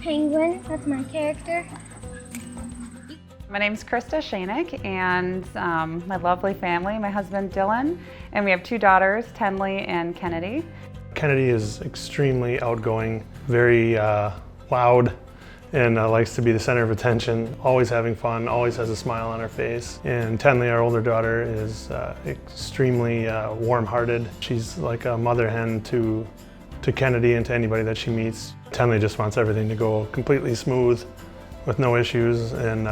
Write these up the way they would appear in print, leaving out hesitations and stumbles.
Penguin, that's my character. My name's Krista Shanik, and my lovely family, my husband Dylan, and we have two daughters, Tenley and Kennedy. Kennedy is extremely outgoing, very loud, and likes to be the center of attention, always having fun, always has a smile on her face. And Tenley, our older daughter, is extremely warm-hearted. She's like a mother hen to Kennedy and to anybody that she meets. Tenley just wants everything to go completely smooth with no issues and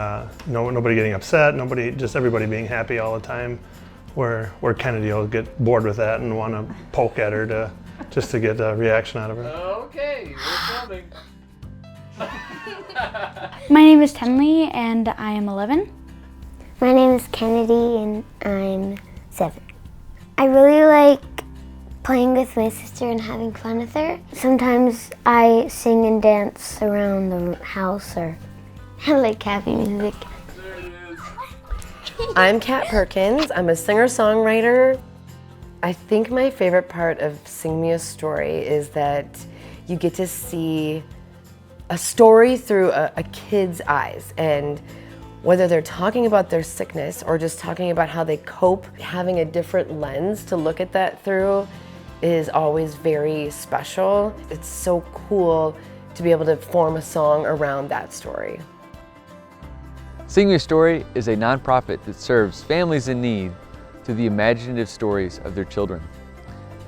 nobody getting upset, everybody being happy all the time, where Kennedy will get bored with that and want to poke at her just to get a reaction out of her. Okay, we're coming. My name is Tenley and I am 11. My name is Kennedy and I'm 7. I really like playing with my sister and having fun with her. Sometimes I sing and dance around the house, or I like happy music. There it is. I'm Kat Perkins. I'm a singer-songwriter. I think my favorite part of Sing Me a Story is that you get to see a story through a kid's eyes, and whether they're talking about their sickness or just talking about how they cope, having a different lens to look at that through is always very special. It's so cool to be able to form a song around that story. Sing Me a Story is a nonprofit that serves families in need through the imaginative stories of their children.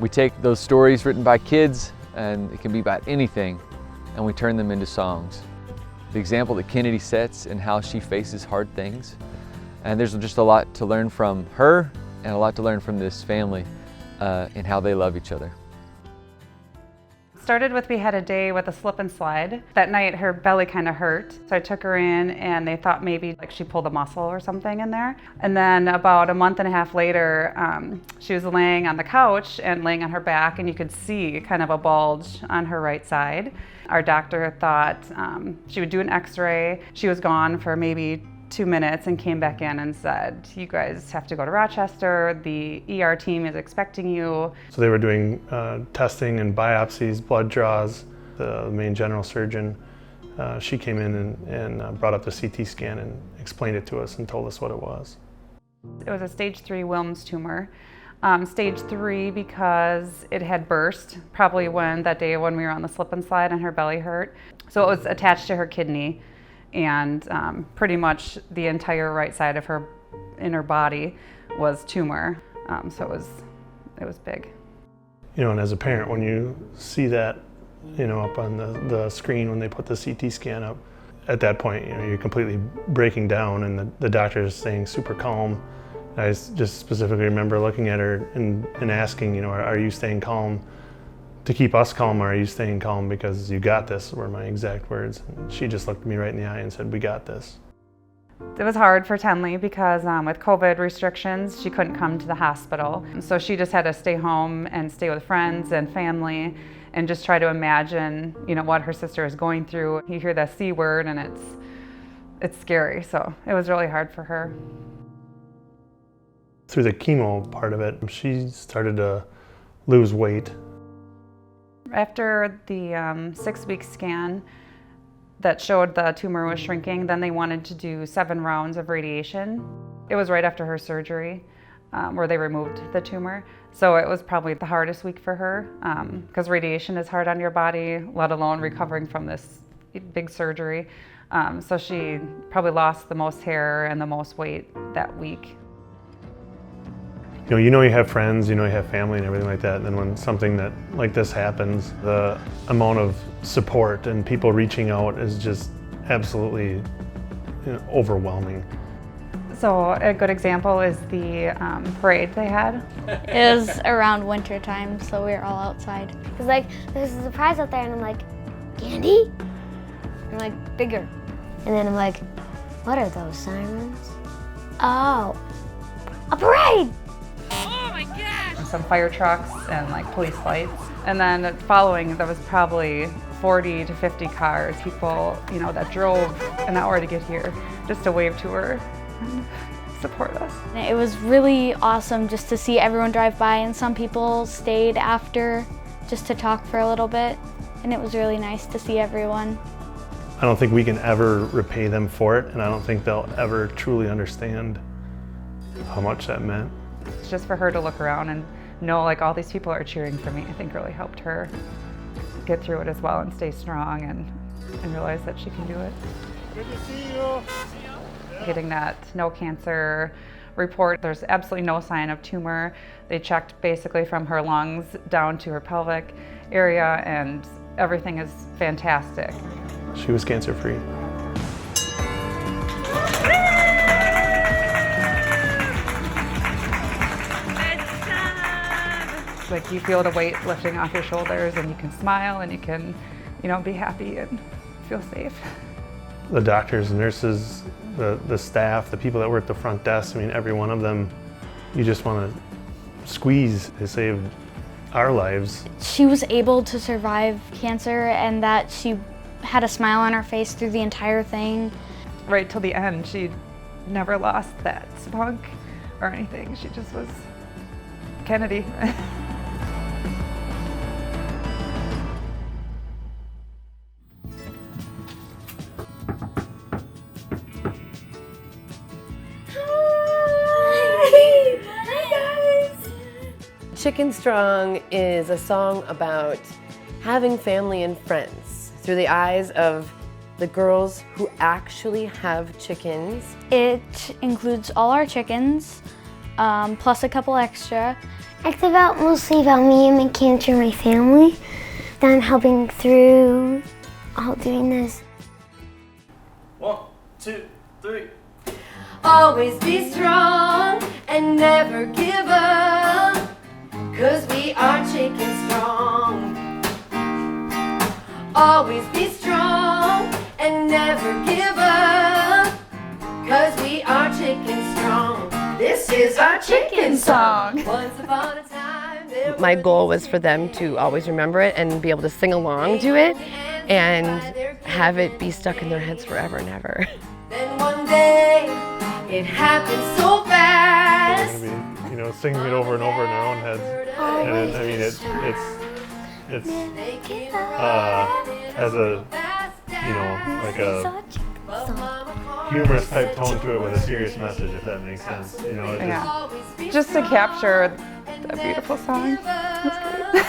We take those stories written by kids, and it can be about anything, and we turn them into songs. The example that Kennedy sets in how she faces hard things, and there's just a lot to learn from her and a lot to learn from this family in how they love each other. Started with we had a day with a slip and slide. That night her belly kind of hurt, so I took her in and they thought maybe like she pulled a muscle or something in there. And then about a month and a half later, she was laying on the couch and laying on her back, and you could see kind of a bulge on her right side. Our doctor thought she would do an x-ray. She was gone for maybe 2 minutes and came back in and said, "You guys have to go to Rochester. The ER team is expecting you." So they were doing testing and biopsies, blood draws. The main general surgeon, she came in and brought up the CT scan and explained it to us and told us what it was. It was a stage 3 Wilms tumor. Stage 3 because it had burst probably that day when we were on the slip and slide and her belly hurt. So it was attached to her kidney, and pretty much the entire right side of her inner body was tumor. So it was big. You know, and as a parent, when you see that, you know, up on the screen when they put the CT scan up, at that point, you know, you're completely breaking down, and the doctor is saying super calm. I just specifically remember looking at her and asking, you know, are you staying calm to keep us calm, or are you staying calm because you got this, were my exact words. And she just looked me right in the eye and said, "We got this." It was hard for Tenley because with COVID restrictions, she couldn't come to the hospital. So she just had to stay home and stay with friends and family and just try to imagine, you know, what her sister is going through. You hear the C word and it's scary, so it was really hard for her. Through the chemo part of it, she started to lose weight. After the 6-week scan that showed the tumor was shrinking, then they wanted to do 7 rounds of radiation. It was right after her surgery where they removed the tumor. So it was probably the hardest week for her because radiation is hard on your body, let alone recovering from this big surgery. So she probably lost the most hair and the most weight that week. You know you have friends, you know you have family and everything like that, and then when something like this happens, the amount of support and people reaching out is just absolutely, you know, overwhelming. So a good example is the parade they had. It was around winter time, so we were all outside. It's like, there's a surprise out there, and I'm like, "Candy?" I'm like, "Bigger." And then I'm like, "What are those sirens?" "Oh, a parade!" Some fire trucks and like police lights. And then following, there was probably 40 to 50 cars, people, you know, that drove an hour to get here just to wave to her and support us. It was really awesome just to see everyone drive by, and some people stayed after just to talk for a little bit, and it was really nice to see everyone. I don't think we can ever repay them for it, and I don't think they'll ever truly understand how much that meant. Just for her to look around and know like all these people are cheering for me, I think really helped her get through it as well and stay strong and realize that she can do it. Good to see you. Getting that no cancer report, there's absolutely no sign of tumor. They checked basically from her lungs down to her pelvic area and everything is fantastic. She was cancer-free. Like you feel the weight lifting off your shoulders and you can smile and you can, be happy and feel safe. The doctors, nurses, the staff, the people that work at the front desk, I mean, every one of them, you just want to squeeze. They saved our lives. She was able to survive cancer and that she had a smile on her face through the entire thing. Right till the end, she never lost that spunk or anything. She just was Kennedy. Chicken Strong is a song about having family and friends through the eyes of the girls who actually have chickens. It includes all our chickens, plus a couple extra. It's mostly about me and my cancer and my family that I'm helping through all doing this. 1, 2, 3. Always be strong and never give up, 'cause we are chicken strong. Always be strong and never give up, 'cause we are chicken strong. This is our chicken song. Once upon a time. My goal was for them to always remember it and be able to sing along to it and have it be stuck in their heads forever and ever. Then one day it happened so fast. Maybe, singing it over and over in our own heads. And it's has a, like a humorous type tone to it with a serious message, if that makes sense. Yeah. Just to capture a beautiful song. That's great.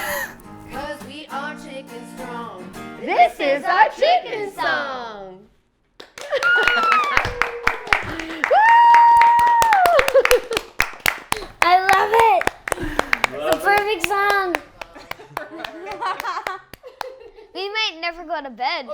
'Cause we are chicken strong. This is our chicken song. I love it! It's a perfect song! We might never go to bed.